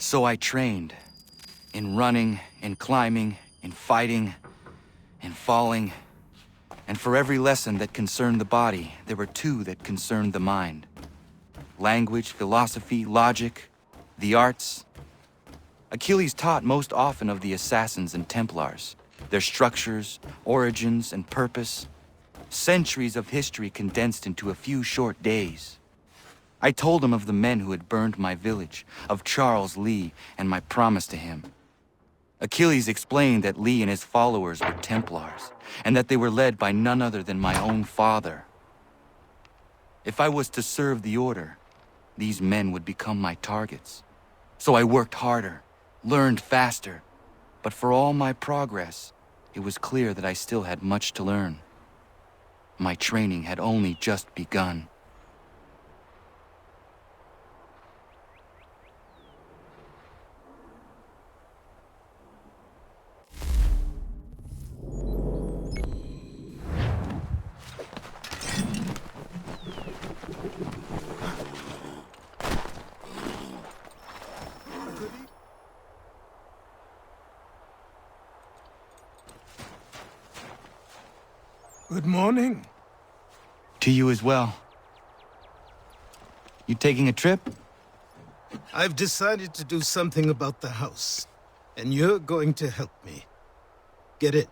So I trained. In running, in climbing, in fighting, in falling. And for every lesson that concerned the body, there were two that concerned the mind. Language, philosophy, logic, the arts. Achilles taught most often of the assassins and Templars, their structures, origins, and purpose. Centuries of history condensed into a few short days. I told him of the men who had burned my village, of Charles Lee and my promise to him. Achilles explained that Lee and his followers were Templars, and that they were led by none other than my own father. If I was to serve the order, these men would become my targets. So I worked harder, learned faster, but for all my progress, it was clear that I still had much to learn. My training had only just begun. Good morning. To you as well. You taking a trip? I've decided to do something about the house, and you're going to help me. Get it?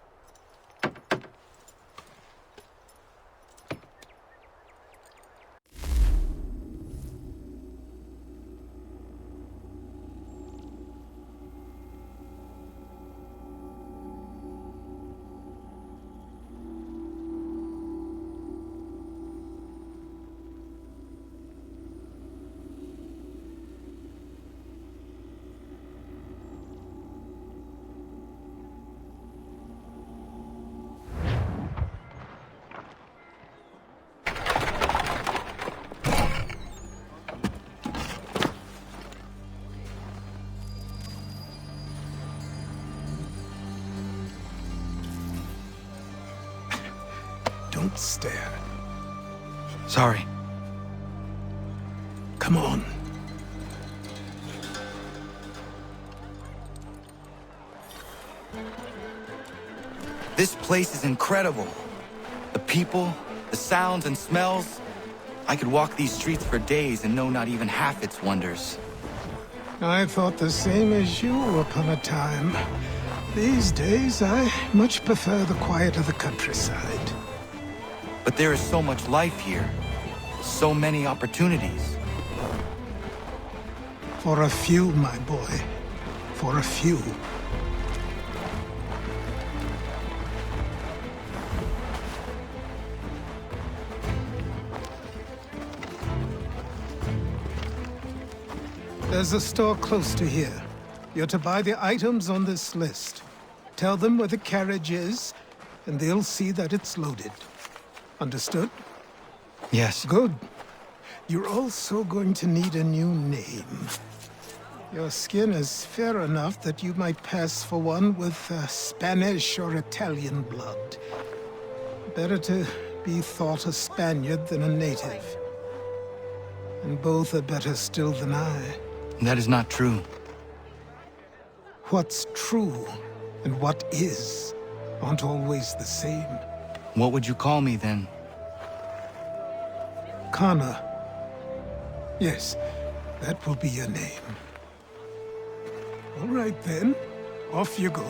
Don't stare. Sorry. Come on. This place is incredible. The people, the sounds and smells. I could walk these streets for days and know not even half its wonders. I thought the same as you upon a time. These days, I much prefer the quiet of the countryside. But there is so much life here. So many opportunities. For a few, my boy. For a few. There's a store close to here. You're to buy the items on this list. Tell them where the carriage is, and they'll see that it's loaded. Understood? Yes. Good. You're also going to need a new name. Your skin is fair enough that you might pass for one with Spanish or Italian blood. Better to be thought a Spaniard than a native. And both are better still than I. That is not true. What's true and what is aren't always the same. What would you call me then? Kana. Yes, that will be your name. All right then, off you go.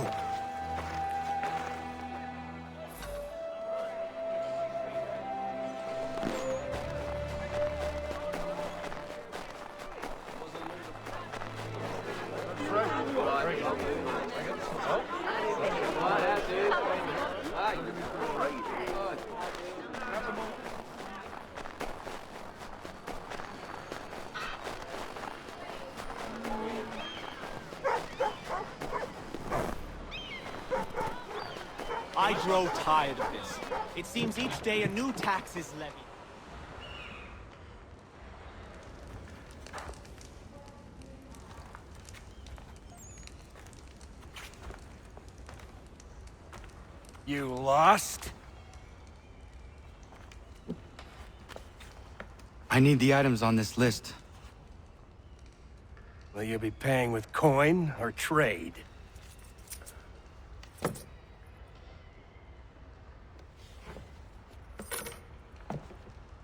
I grow tired of this. It seems each day a new tax is levied. You lost? I need the items on this list. Well, you be paying with coin or trade?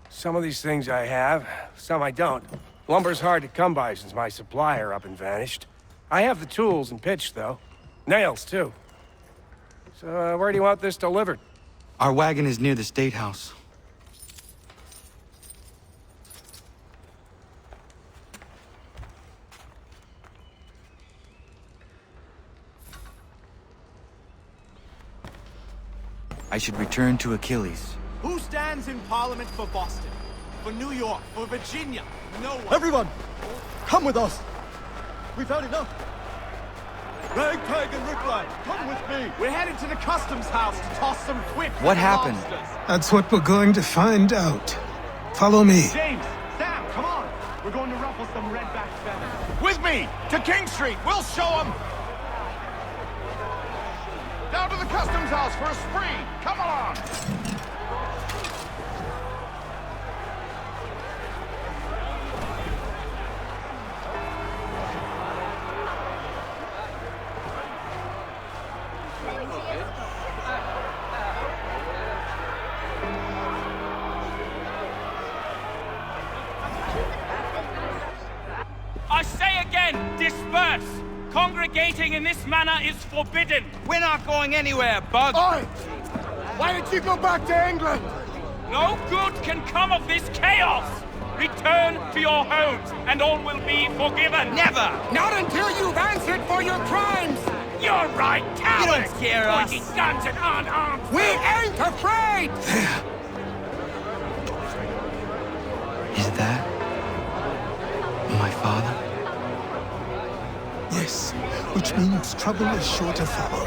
Some of these things I have, some I don't. Lumber's hard to come by since my supplier up and vanished. I have the tools and pitch, though. Nails, too. So, where do you want this delivered? Our wagon is near the State House. I should return to Achilles. Who stands in Parliament for Boston? For New York? For Virginia? No one. Everyone, come with us. We've had enough. Ragtag and Rickland, come with me. We're headed to the customs house to toss some quip. What happened? That's what we're going to find out. Follow me. James, Sam, come on. We're going to ruffle some redback feathers. With me, to King Street. We'll show them. Down to the customs house for a spree. Come along. I say again, disperse! Congregating in this manner is forbidden! We're not going anywhere, Bug! Oi! Why don't you go back to England? No good can come of this chaos! Return to your homes, and all will be forgiven! Never! Not until you've answered for your crimes! You're right, cowards! You don't scare us. Pointing guns at unarmed! We ain't afraid! Is that my father? Yes, which means trouble is sure to follow.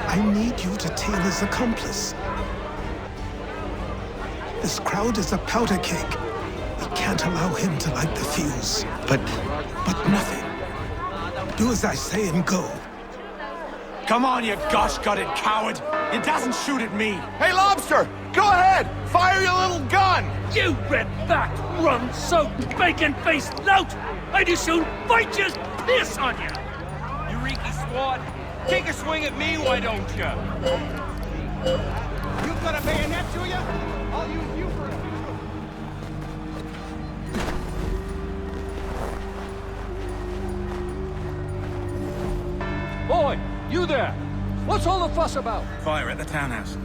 I need you to tail his accomplice. This crowd is a powder keg. We can't allow him to light the fuse. But Nothing. Do as I say and go. Come on, you gosh-gutted coward. It doesn't shoot at me. Hey, Lobster, go ahead. Fire your little gun. You red-backed, rum-soaked, bacon-faced lout! I'd as soon fight you piss on you! Eureka Squad, take a swing at me, why don't you? You've got a bayonet to you? I'll use you for a Boy, you there! What's all the fuss about? Fire at the townhouse.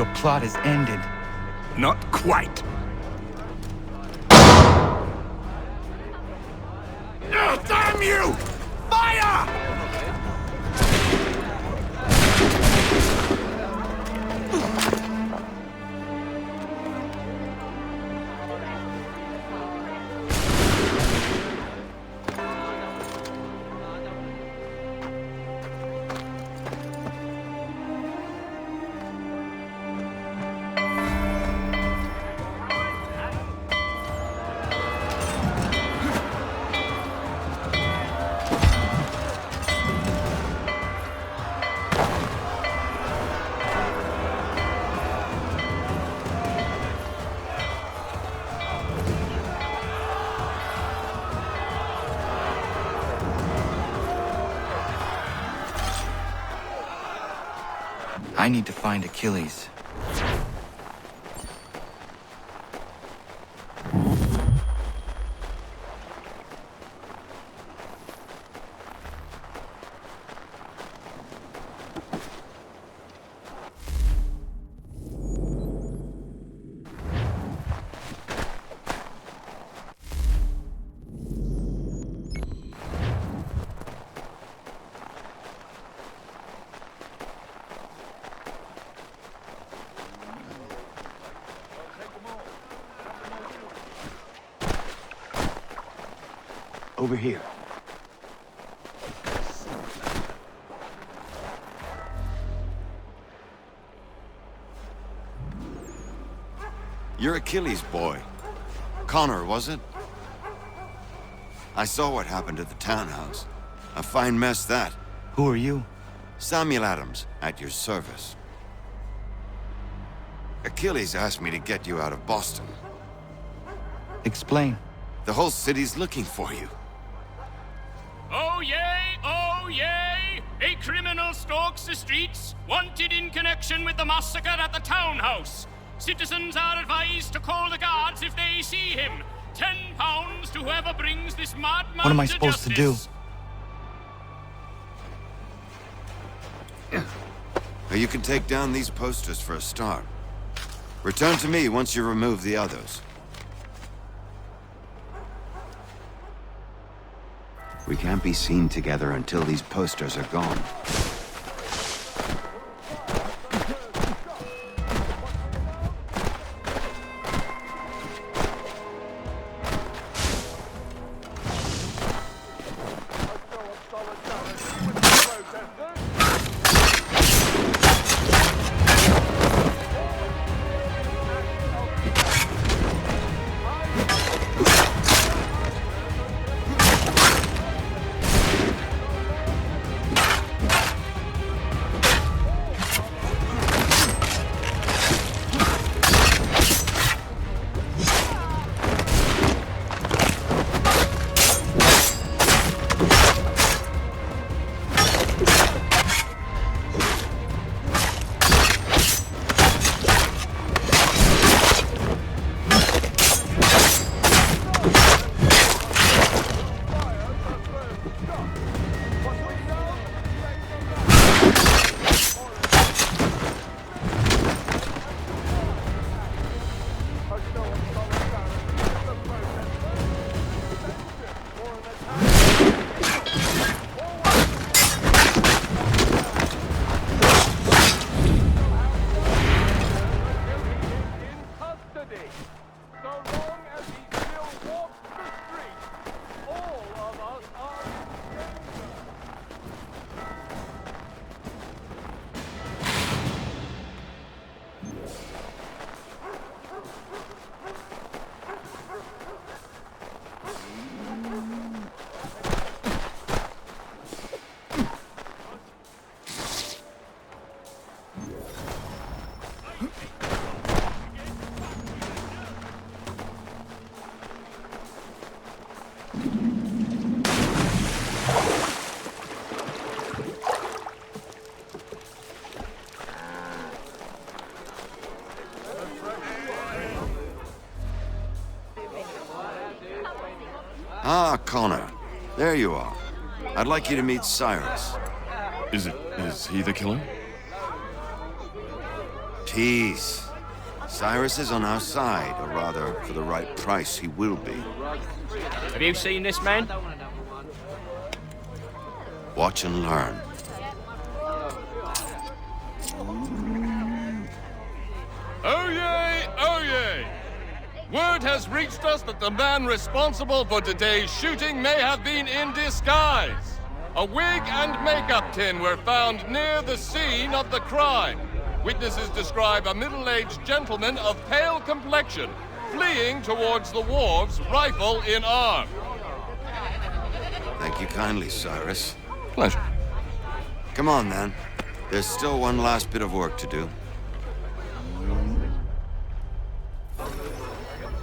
your plot is ended. Not quite. Oh, damn you! Fire! I need to find Achilles. Over here. You're Achilles' boy. Connor, was it? I saw what happened at the townhouse. A fine mess, that. Who are you? Samuel Adams, at your service. Achilles asked me to get you out of Boston. Explain. The whole city's looking for you. Oh yay, oh yay! A criminal stalks the streets, wanted in connection with the massacre at the townhouse. Citizens are advised to call the guards if they see him. £10 to whoever brings this madman What am I to supposed to do? justice. You can take down these posters for a start. Return to me once you remove the others. We can't be seen together until these posters are gone. Ah, Connor. There you are. I'd like you to meet Cyrus. Is he the killer? Tease. Cyrus is on our side, or rather, for the right price, he will be. Have you seen this man? Watch and learn. Oh yay! Oh yay! Word has reached us that the man responsible for today's shooting may have been in disguise. A wig and makeup tin were found near the scene of the crime. Witnesses describe a middle-aged gentleman of pale complexion fleeing towards the wharves, rifle in arm. Thank you kindly, Cyrus. Pleasure. Come on, then. There's still one last bit of work to do.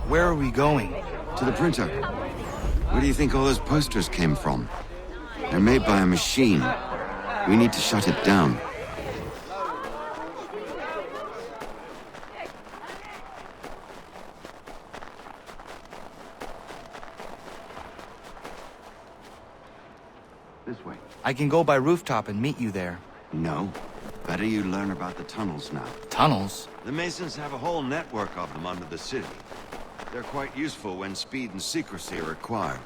Where are we going? To the printer. Where do you think all those posters came from? They're made by a machine. We need to shut it down. This way. I can go by rooftop and meet you there. No. Better you learn about the tunnels now. Tunnels? The Masons have a whole network of them under the city. They're quite useful when speed and secrecy are required.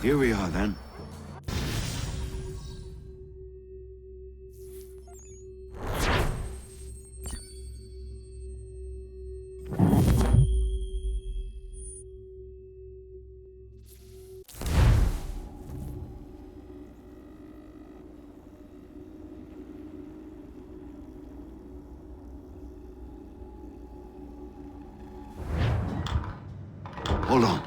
Here we are, then. Hold on.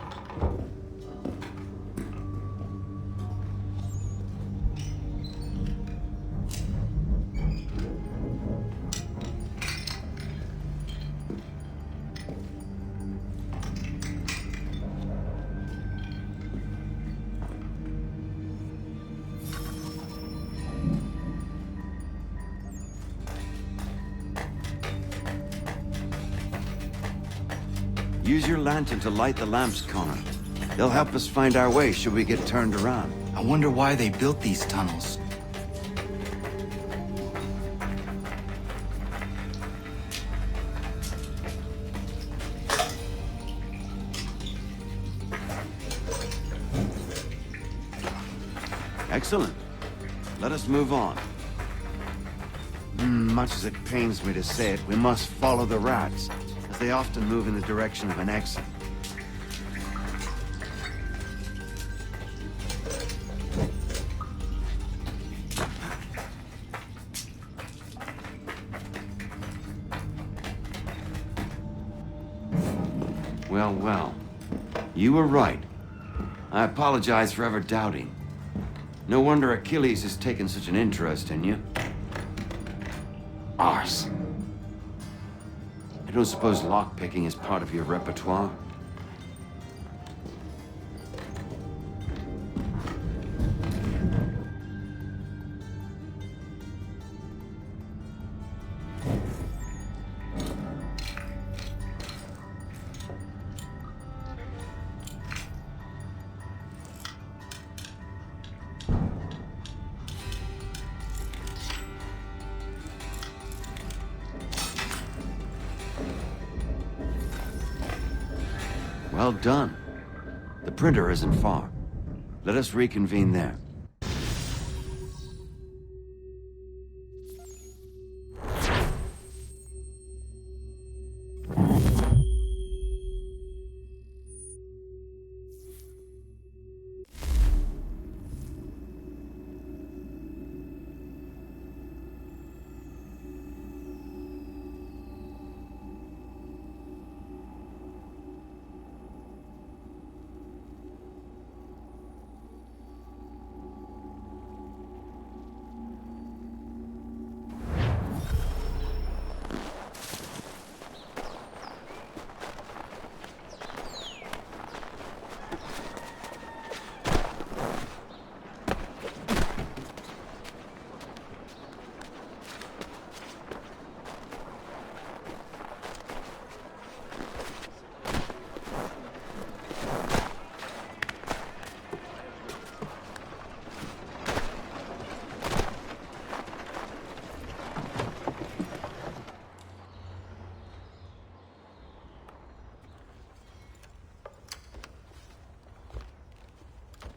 Use your lantern to light the lamps, Connor. They'll help us find our way should we get turned around. I wonder why they built these tunnels. Excellent. Let us move on. Much as it pains me to say it, we must follow the rats, as they often move in the direction of an exit. Well, well. You were right. I apologize for ever doubting. No wonder Achilles has taken such an interest in you. Arse. I don't suppose lockpicking is part of your repertoire? Well done. The printer isn't far. Let us reconvene there.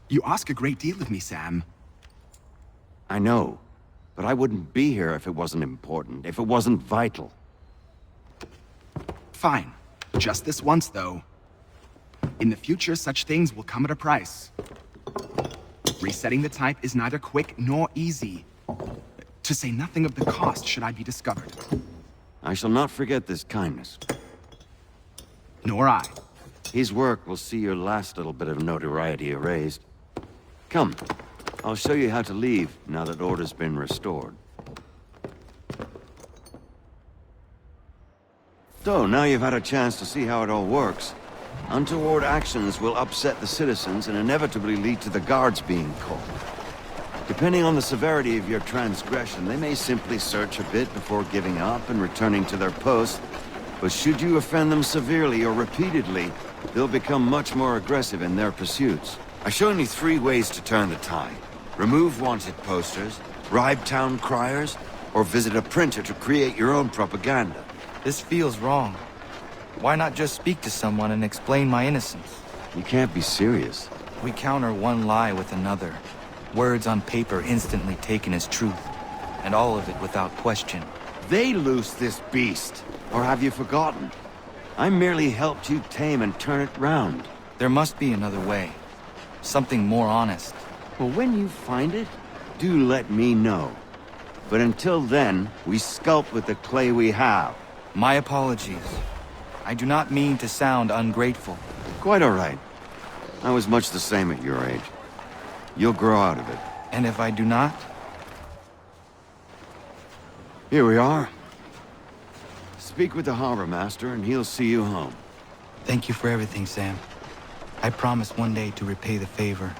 You ask a great deal of me, Sam. I know, but I wouldn't be here if it wasn't important, if it wasn't vital. Fine. Just this once, though. In the future, such things will come at a price. Resetting the type is neither quick nor easy. To say nothing of the cost should I be discovered. I shall not forget this kindness. Nor I. His work will see your last little bit of notoriety erased. Come, I'll show you how to leave now that order's been restored. So, now you've had a chance to see how it all works. Untoward actions will upset the citizens and inevitably lead to the guards being called. Depending on the severity of your transgression, they may simply search a bit before giving up and returning to their post. But should you offend them severely or repeatedly, they'll become much more aggressive in their pursuits. I've shown you 3 ways to turn the tide. Remove wanted posters, bribe town criers, or visit a printer to create your own propaganda. This feels wrong. Why not just speak to someone and explain my innocence? You can't be serious. We counter one lie with another. Words on paper instantly taken as truth. And all of it without question. They loosed this beast. Or have you forgotten? I merely helped you tame and turn it round. There must be another way. Something more honest. Well, when you find it, do let me know. But until then, we sculpt with the clay we have. My apologies. I do not mean to sound ungrateful. Quite all right. I was much the same at your age. You'll grow out of it. And if I do not? Here we are. Speak with the harbor master and he'll see you home. Thank you for everything, Sam. I promise one day to repay the favor.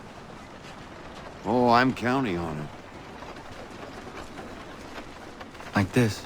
Oh, I'm counting on it. Like this.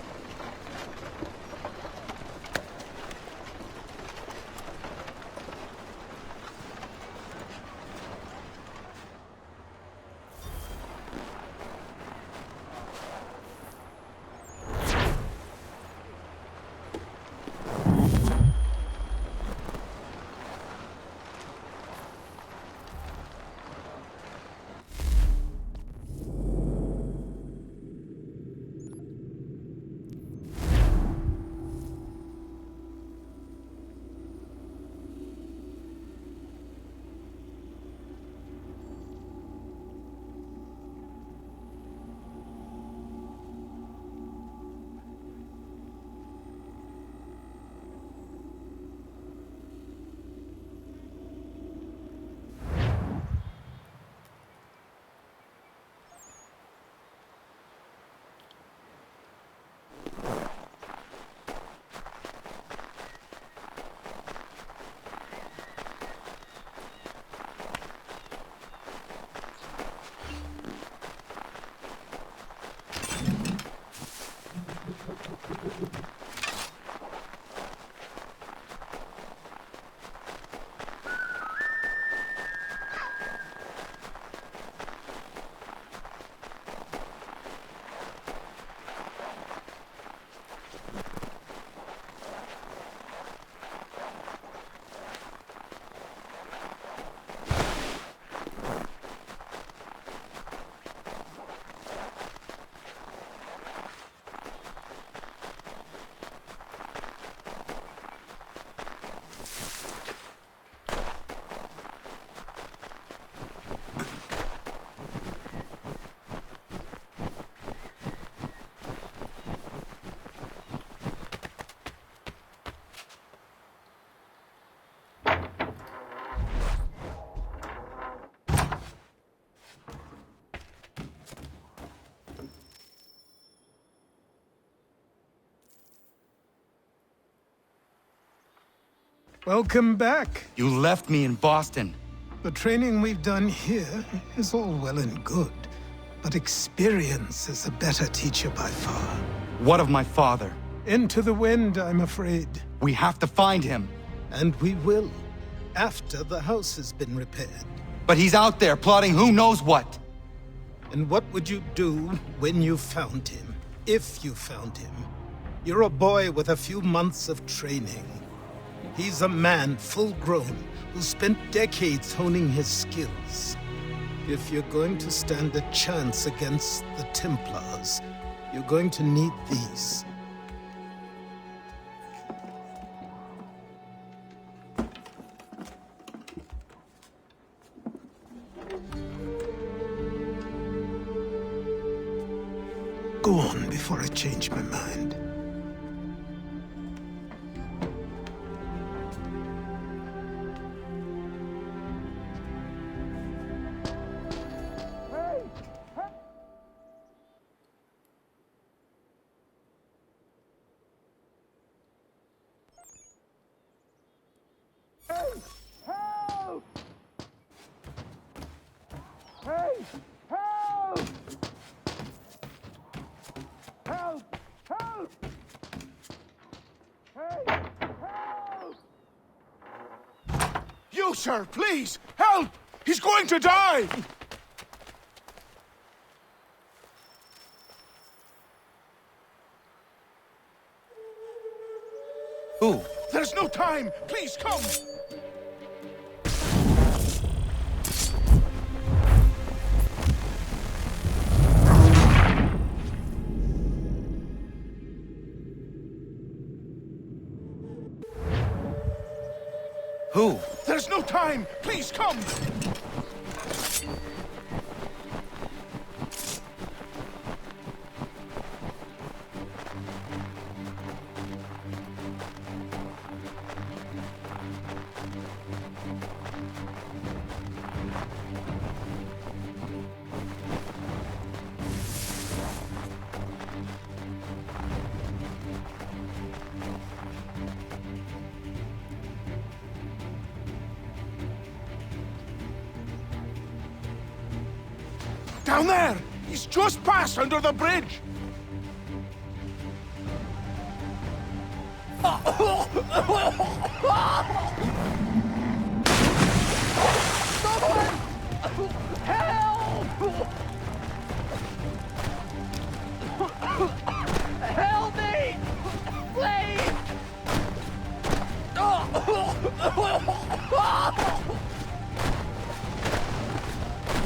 Welcome back. You left me in Boston. The training we've done here is all well and good, but experience is a better teacher by far. What of my father? Into the wind, I'm afraid. We have to find him. And we will, after the house has been repaired. But he's out there plotting who knows what. And what would you do when you found him? If you found him? You're a boy with a few months of training. He's a man, full-grown, who spent decades honing his skills. If you're going to stand a chance against the Templars, you're going to need these. Go on before I change my mind. You, sir, please, help! He's going to die! Who? There's no time! Please, come! Who? There's no time! Please come! Down there! He's just passed under the bridge! Help me! Please!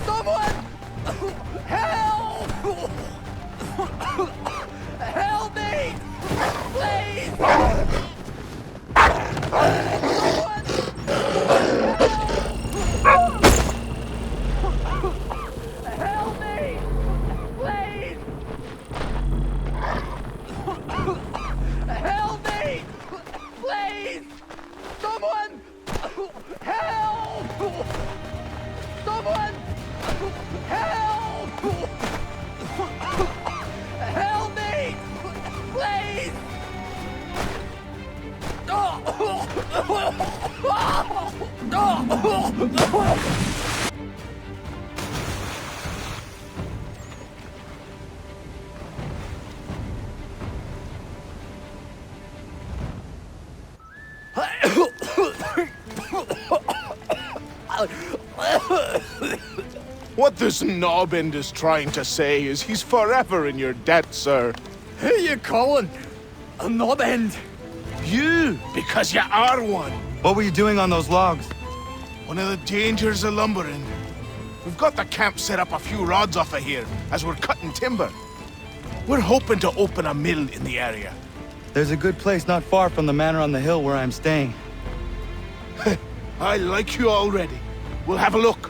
Someone! Help! Help me! Please! Help me! Please! Help me! Please! Someone! Help! Someone! Help! Help me! Please! What this knobend is trying to say is he's forever in your debt, sir. Who you calling a knobend? You, because you are one. What were you doing on those logs? One of the dangers of lumbering. We've got the camp set up a few rods off of here, as we're cutting timber. We're hoping to open a mill in the area. There's a good place not far from the manor on the hill where I'm staying. I like you already. We'll have a look.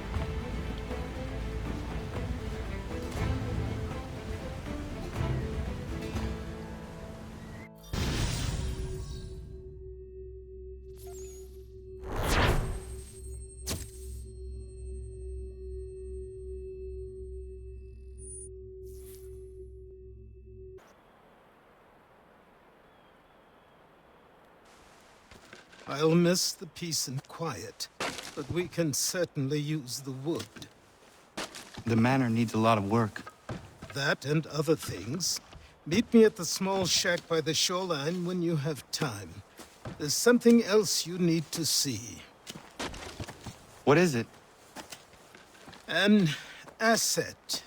I'll miss the peace and quiet, but we can certainly use the wood. The manor needs a lot of work. That and other things. Meet me at the small shack by the shoreline when you have time. There's something else you need to see. What is it? An asset.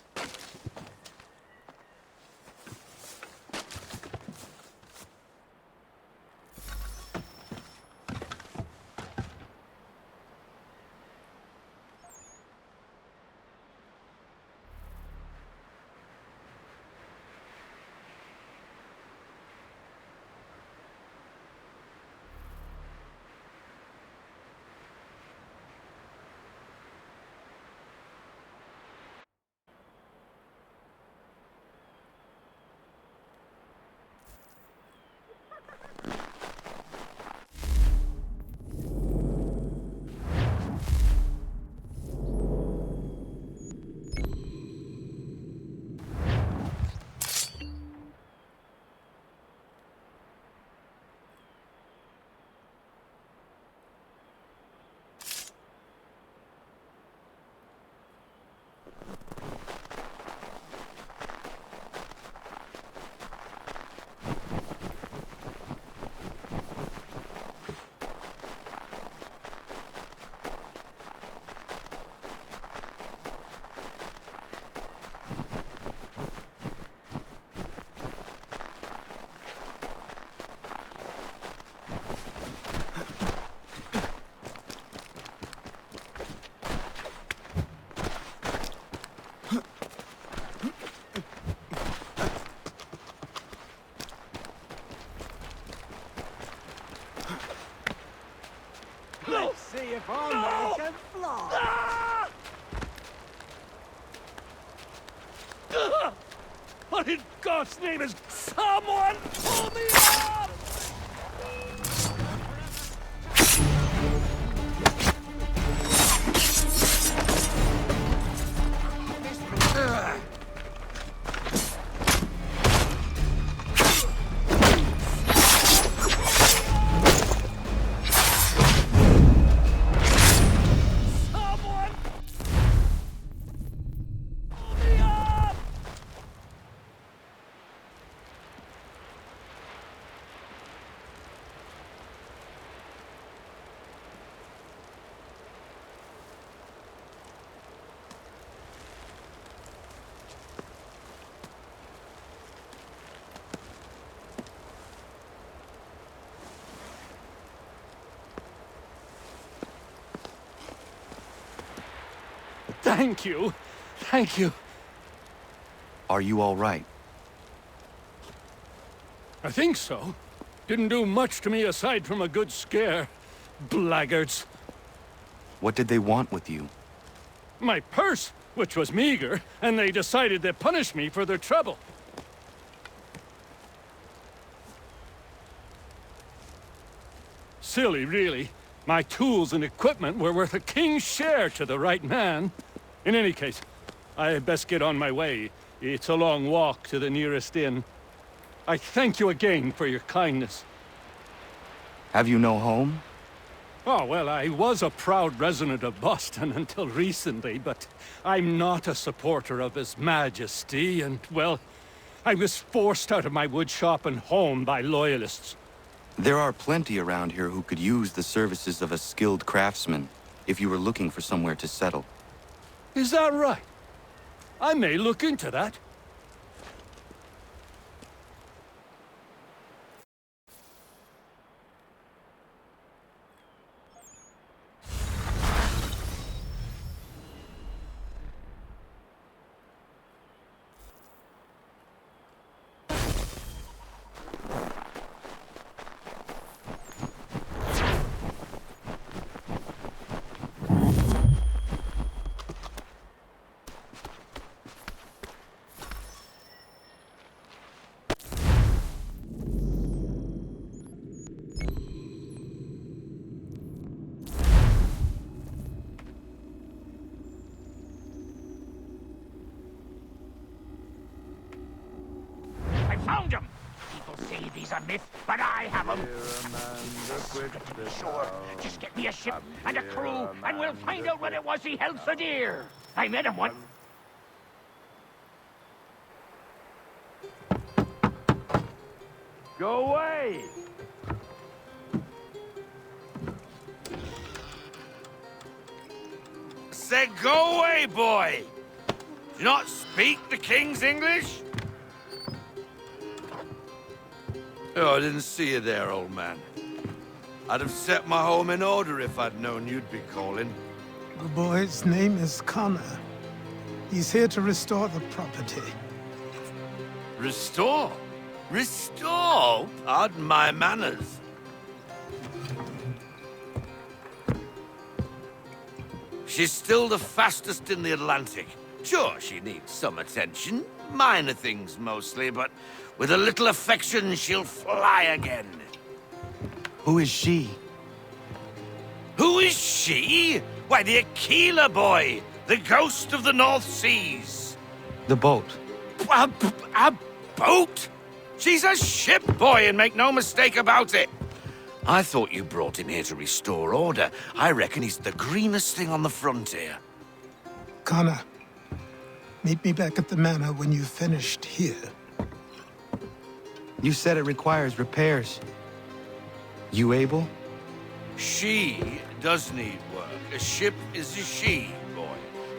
What in God's name is... Someone pull me up! Thank you. Thank you. Are you all right? I think so. Didn't do much to me aside from a good scare. Blackguards. What did they want with you? My purse, which was meager, and they decided to punish me for their trouble. Silly, really. My tools and equipment were worth a king's share to the right man. In any case, I had best get on my way. It's a long walk to the nearest inn. I thank you again for your kindness. Have you no home? Oh, well, I was a proud resident of Boston until recently, but I'm not a supporter of His Majesty, and, well, I was forced out of my woodshop and home by loyalists. There are plenty around here who could use the services of a skilled craftsman, if you were looking for somewhere to settle. Is that right? I may look into that. Found him! People say he's a myth, but I have him. Sure, just get me a ship and a crew, and we'll find out what it was he held so dear. I met him once. Go away! Said go away, boy! Do you not speak the King's English? Oh, I didn't see you there, old man. I'd have set my home in order if I'd known you'd be calling. The boy's name is Connor. He's here to restore the property. Restore? Restore? Pardon my manners. She's still the fastest in the Atlantic. Sure, she needs some attention. Minor things mostly, but with a little affection, she'll fly again. Who is she? Who is she? Why, the Aquila boy, the ghost of the North Seas. The boat. A boat? She's a ship, boy, and make no mistake about it. I thought you brought him here to restore order. I reckon he's the greenest thing on the frontier. Connor, meet me back at the manor when you've finished here. You said it requires repairs. You able? She does need work. A ship is a she, boy.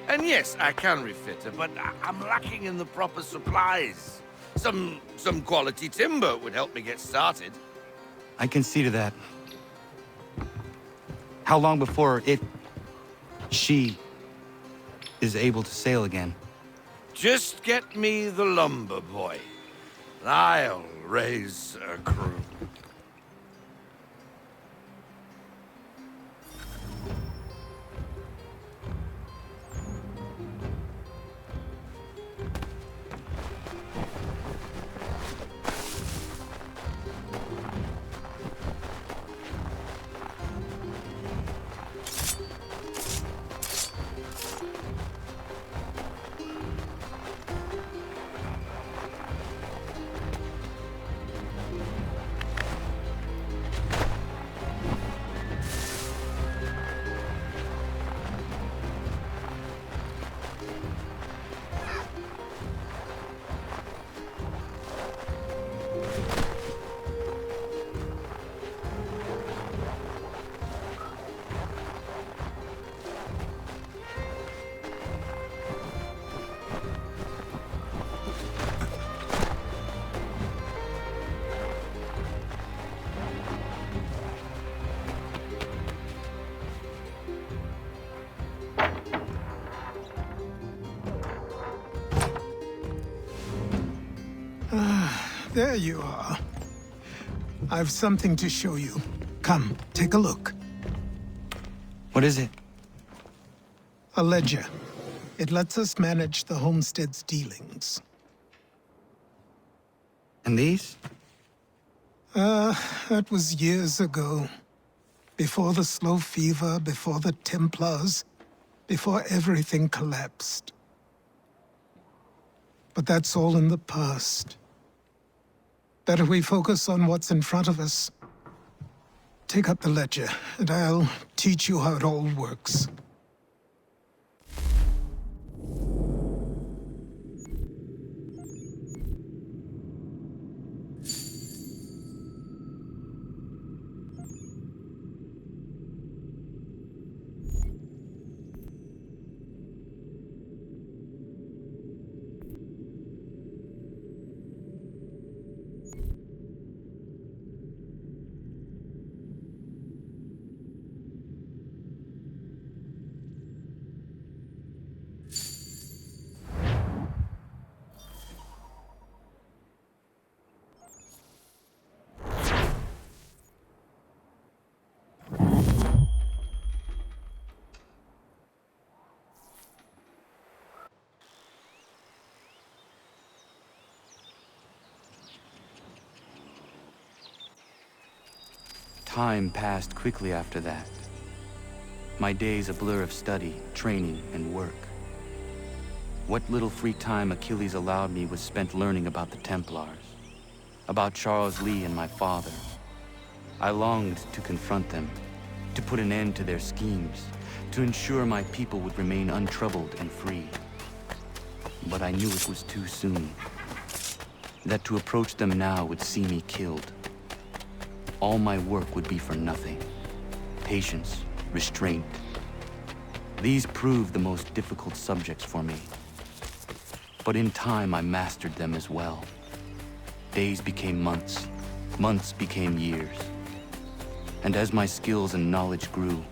And yes, I can refit her, but I'm lacking in the proper supplies. Some quality timber would help me get started. I can see to that. How long before she is able to sail again? Just get me the lumber, boy. I'll raise a crew. There you are. I've something to show you. Come, take a look. What is it? A ledger. It lets us manage the homestead's dealings. And these? That was years ago. Before the slow fever, before the Templars, before everything collapsed. But that's all in the past. Better we focus on what's in front of us. Take up the ledger, and I'll teach you how it all works. Time passed quickly after that. My days a blur of study, training, and work. What little free time Achilles allowed me was spent learning about the Templars, about Charles Lee and my father. I longed to confront them, to put an end to their schemes, to ensure my people would remain untroubled and free. But I knew it was too soon, that to approach them now would see me killed. All my work would be for nothing. Patience, restraint. These proved the most difficult subjects for me. But in time, I mastered them as well. Days became months, months became years. And as my skills and knowledge grew,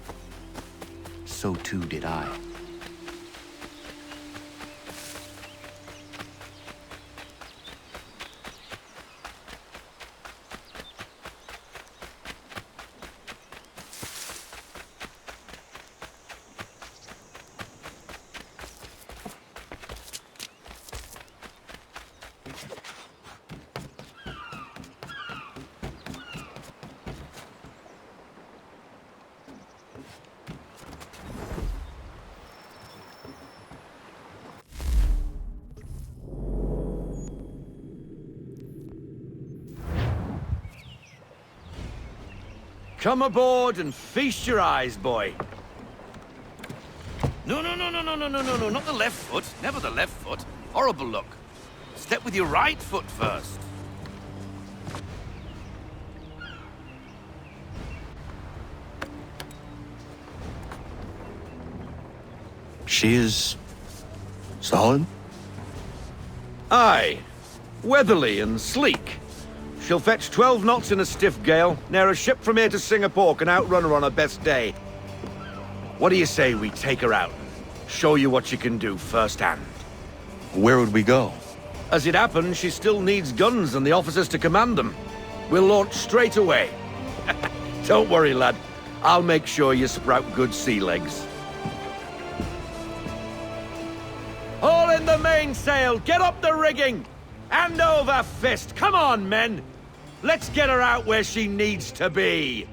so too did I. Come aboard and feast your eyes, boy. No, not the left foot. Never the left foot. Horrible look. Step with your right foot first. She is solid? Aye. Weatherly and sleek. She'll fetch 12 knots in a stiff gale, ne'er a ship from here to Singapore can outrun her on her best day. What do you say we take her out? Show you what she can do firsthand. Where would we go? As it happens, she still needs guns and the officers to command them. We'll launch straight away. Don't worry, lad. I'll make sure you sprout good sea legs. All in the mainsail! Get up the rigging! Hand over fist! Come on, men! Let's get her out where she needs to be!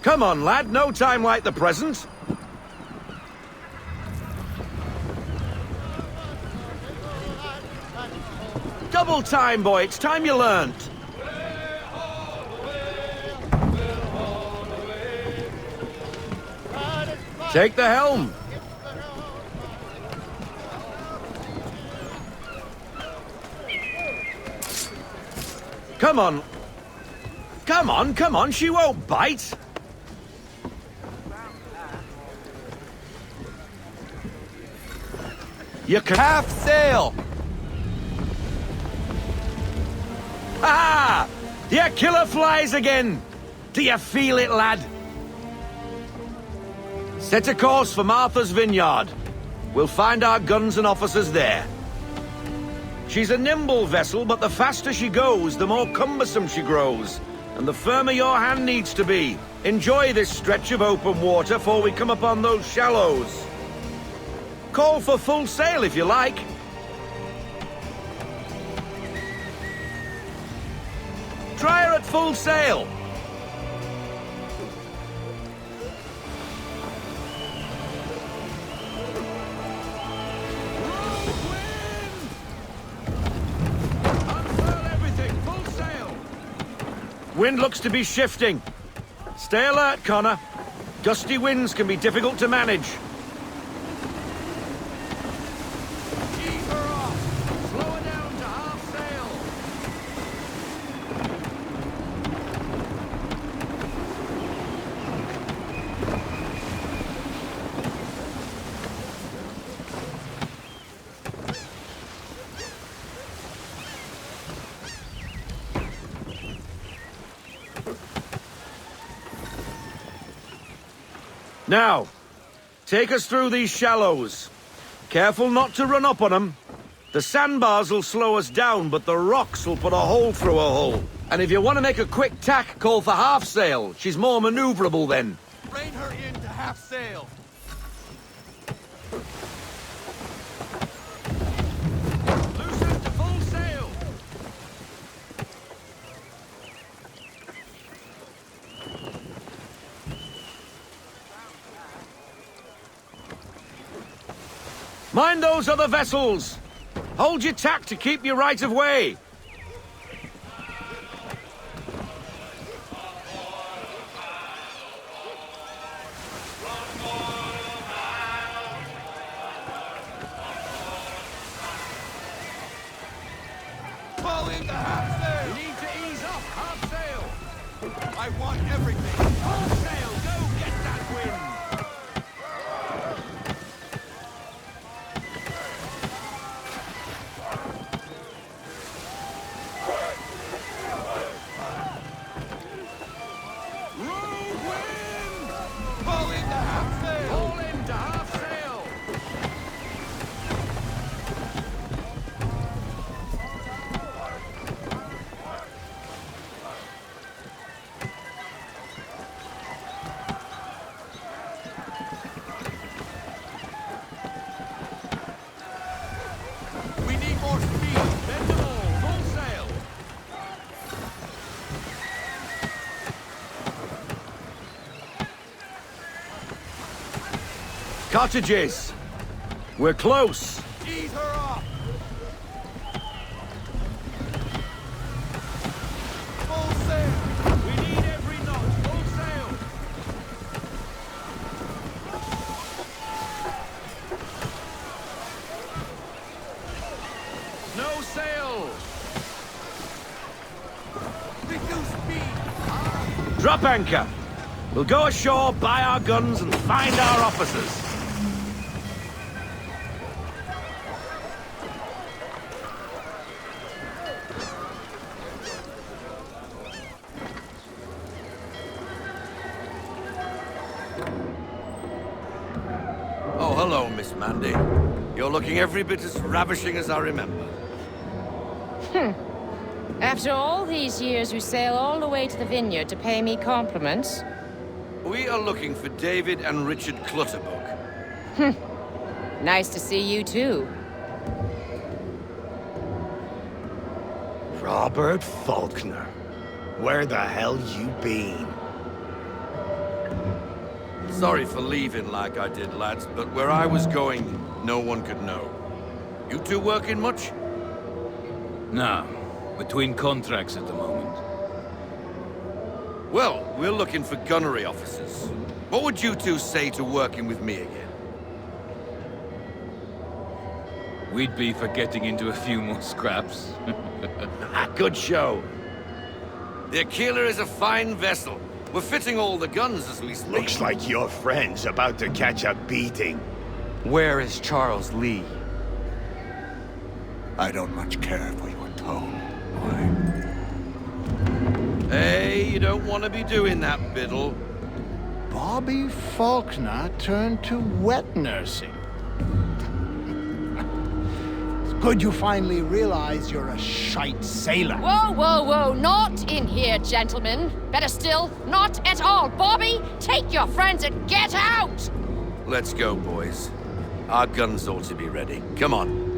Come on, lad, no time like the present. Double time, boy, it's time you learned. Take the helm. Come on. Come on, she won't bite. You can... Half sail! Ah! Your killer flies again! Do you feel it, lad? Set a course for Martha's Vineyard. We'll find our guns and officers there. She's a nimble vessel, but the faster she goes, the more cumbersome she grows. And the firmer your hand needs to be. Enjoy this stretch of open water before we come upon those shallows. Call for full sail if you like. Try her at full sail. Wind looks to be shifting. Stay alert, Connor. Gusty winds can be difficult to manage. Keep her off. Slow her down to half sail. Now, take us through these shallows. Careful not to run up on them. The sandbars will slow us down, but the rocks will put a hole through a hull. And if you want to make a quick tack, call for half sail. She's more maneuverable then. Rein her in to half sail. Loosen to full sail. Mind those other vessels! Hold your tack to keep your right of way! Fall into half sail. You need to ease off half sail! I want everything. Full sail! Go get that wind! Fall into half sail. All into half sail! We need more speed. Bend them all! Full sail! Cottages! We're close! Ease her off. Full sail. We need every knot! Full sail! No sail! Reduce speed. Drop anchor! We'll go ashore, buy our guns, and find our officers. Oh, hello, Miss Mandy. You're looking every bit as ravishing as I remember. After all these years, you sail all the way to the vineyard to pay me compliments? We are looking for David and Richard Clutterbuck. Nice to see you, too. Robert Faulkner. Where the hell you been? Sorry for leaving like I did, lads, but where I was going, no one could know. You two working much? No. Between contracts at the moment. Well, we're looking for gunnery officers. What would you two say to working with me again? We'd be for getting into a few more scraps. Good show. The Aquila is a fine vessel. We're fitting all the guns as we speak. Looks like your friend's about to catch a beating. Where is Charles Lee? I don't much care for your tone, boy. Hey, you don't want to be doing that, Biddle. Bobby Faulkner turned to wet nursing. It's good you finally realize you're a shite sailor. Whoa, whoa, whoa, not in here, gentlemen. Better still, not at all. Bobby, take your friends and get out! Let's go, boys. Our guns ought to be ready. Come on.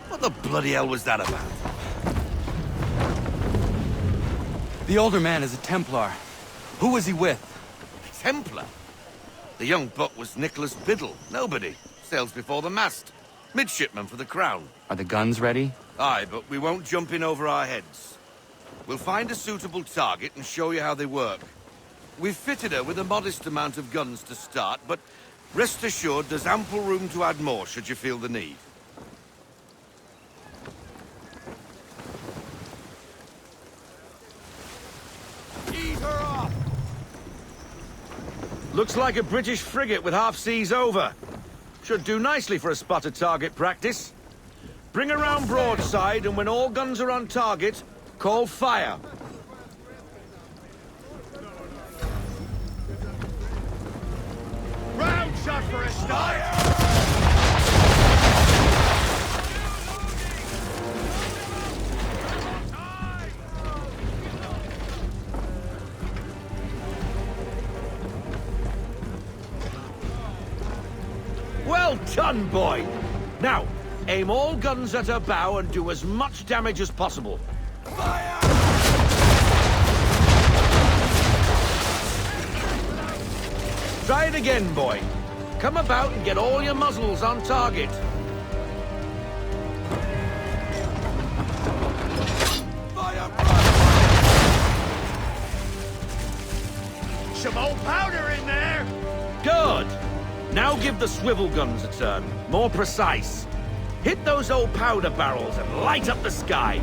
What the bloody hell was that about? The older man is a Templar. Who was he with? Templar? The young buck was Nicholas Biddle. Nobody. Sails before the mast. Midshipman for the Crown. Are the guns ready? Aye, but we won't jump in over our heads. We'll find a suitable target and show you how they work. We've fitted her with a modest amount of guns to start, but rest assured there's ample room to add more should you feel the need. Ease her off! Looks like a British frigate with half seas over. Should do nicely for a spotted target practice. Bring her round broadside, and when all guns are on target, call fire. Round shot for a start! Well done, boy! Now, aim all guns at her bow and do as much damage as possible. Try it again, boy. Come about and get all your muzzles on target. Some old powder in there! Good! Now give the swivel guns a turn. More precise. Hit those old powder barrels and light up the sky.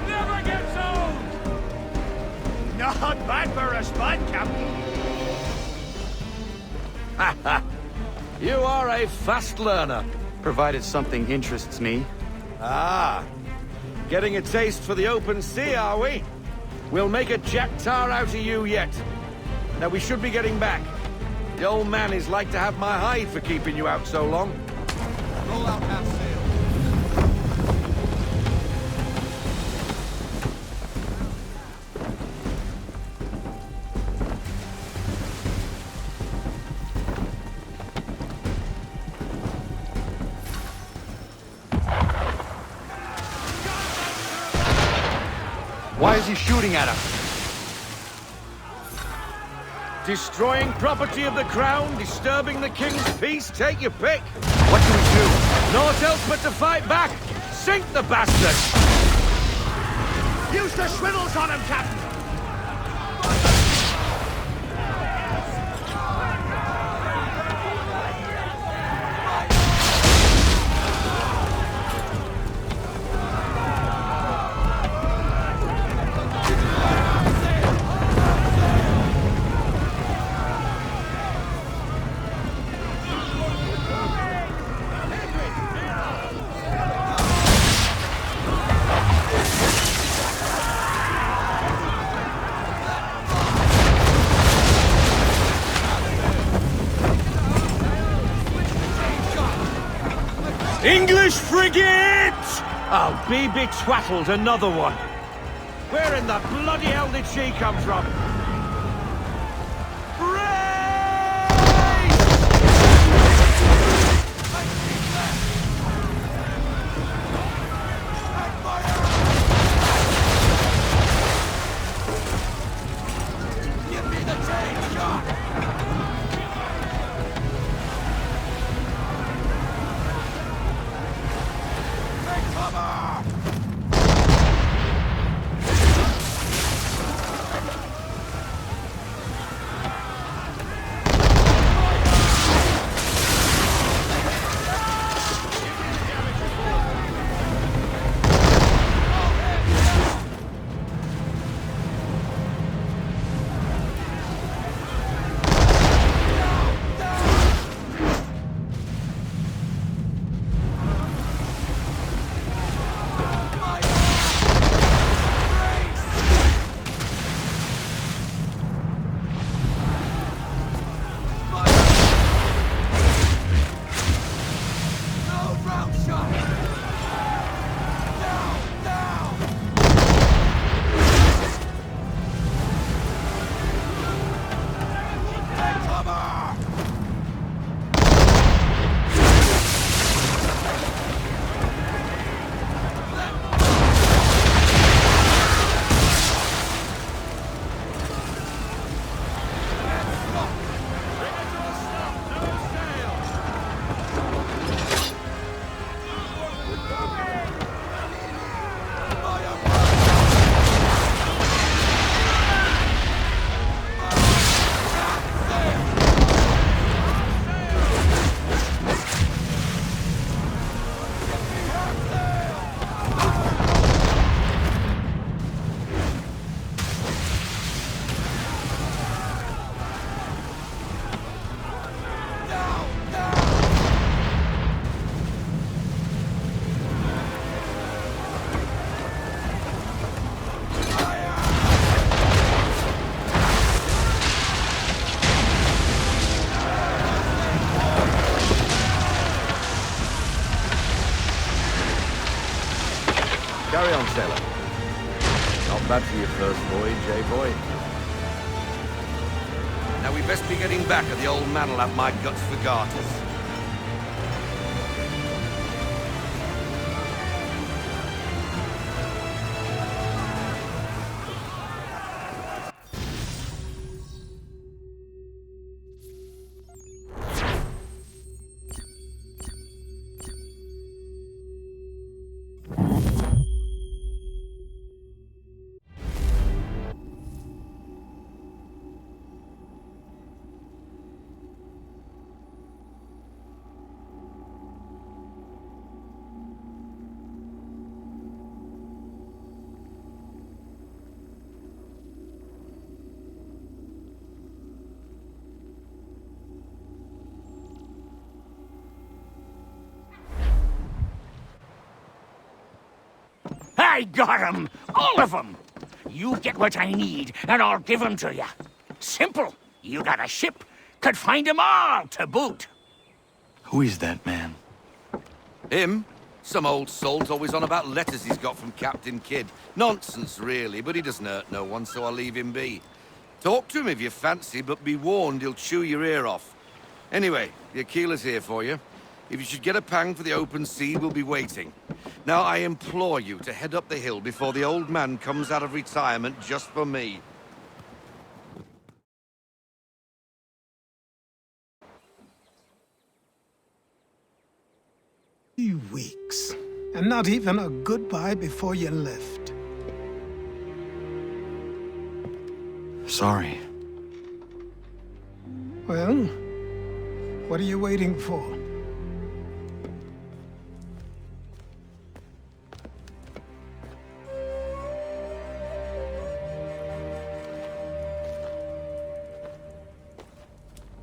Never gets old! Not bad for a spud, Captain. You are a fast learner. Provided something interests me. Ah, getting a taste for the open sea, are we? We'll make a jack tar out of you yet. Now we should be getting back. The old man is like to have my hide for keeping you out so long. Roll out half sail. Why is he shooting at us? Destroying property of the crown, disturbing the king's peace, take your pick. What do we do? Naught else but to fight back. Sink the bastard! Use the swivels on him, Captain! Frigate! I'll be betwaddled another one. Where in the bloody hell did she come from? Carry on, sailor. Not bad for your first voyage, eh, boy? Now we best be getting back, or the old man'll have my guts for garters. I got 'em! All of 'em! You get what I need, and I'll give 'em to you. Simple. You got a ship, could find 'em all to boot. Who is that man? Him? Some old salt always on about letters he's got from Captain Kidd. Nonsense, really, but he doesn't hurt no one, so I'll leave him be. Talk to him if you fancy, but be warned he'll chew your ear off. Anyway, the Aquila's here for you. If you should get a pang for the open sea, we'll be waiting. Now, I implore you to head up the hill before the old man comes out of retirement just for me. Weeks, and not even a goodbye before you left. Sorry. Well, what are you waiting for?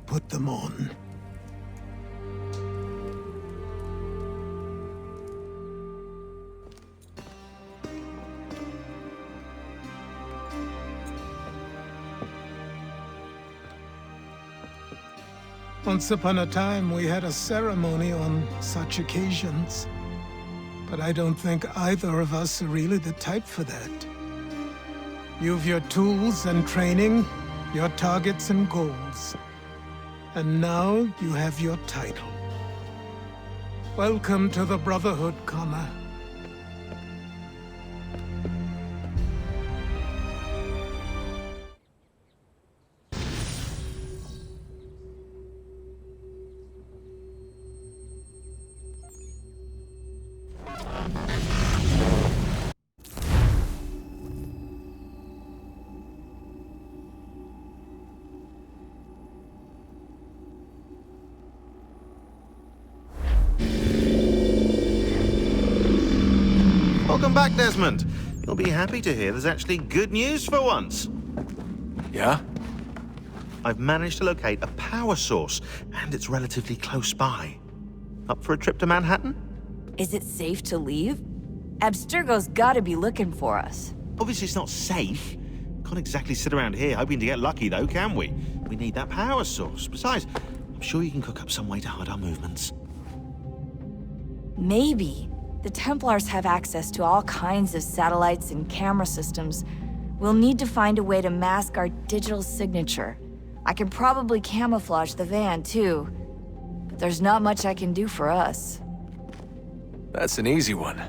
Put them on. Once upon a time, we had a ceremony on such occasions. But I don't think either of us are really the type for that. You've your tools and training, your targets and goals. And now you have your title. Welcome to the Brotherhood, Connor. Welcome back, Desmond. You'll be happy to hear there's actually good news for once. Yeah? I've managed to locate a power source, and it's relatively close by. Up for a trip to Manhattan? Is it safe to leave? Abstergo's gotta be looking for us. Obviously it's not safe. Can't exactly sit around here hoping to get lucky, though, can we? We need that power source. Besides, I'm sure you can cook up some way to hide our movements. Maybe. The Templars have access to all kinds of satellites and camera systems. We'll need to find a way to mask our digital signature. I can probably camouflage the van, too. But there's not much I can do for us. That's an easy one.